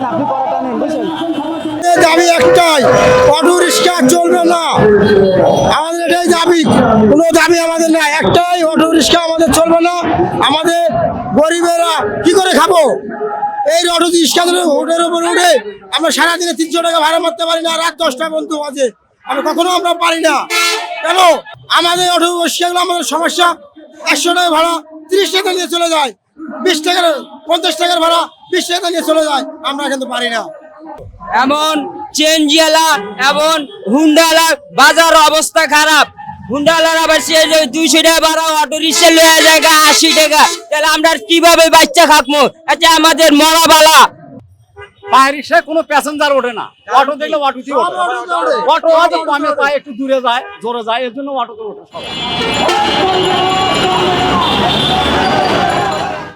আপনি পড়াটা নেন বুঝছেন। দাবি একটাই, অটো রিক্সা চলবে না, আমাদের এটাই দাবি। কোনো দাবি আমাদের না, একটাই, অটো রিক্সা আমাদের চলবে না। আমাদের গরিবেরা কি করে খাবো? এই অটো রিক্সা হোটের উপরে উঠে আমরা সারাদিনে 300 টাকা ভাড়া মারতে পারি না, রাত 10টা পর্যন্ত বাজে, কখনো আমরা পারি না। কেন? আমাদের অটো রিক্সাগুলো আমাদের সমস্যা, 100 টাকা ভাড়া 30 টাকা নিয়ে চলে যায়, 20 টাকার 50 টাকার ভাড়া 20 টাকা নিয়ে চলে যায়, আমরা কিন্তু পারি না। এমন চেঞ্জিয়ালা এমন হুন্ডালা বাজার অবস্থা খারাপ। হুন্ডালার আবার সে 200 টাকা ভাড়া, অটো রিক্সা লয়ে যায় 80 টাকা। তাহলে আমরা কিভাবে বাচ্চা খাকবো? আচ্ছা আমাদের মরা বালা। পায়ে রিক্সায় কোনো প্যাসেঞ্জার ওঠে না, অটো দেখলে অটোতেই ওঠে। অটো হয়তো কমে যায়, একটু দূরে যায়, জোরে যায়, এর জন্য অটোতে ওঠে সবাই।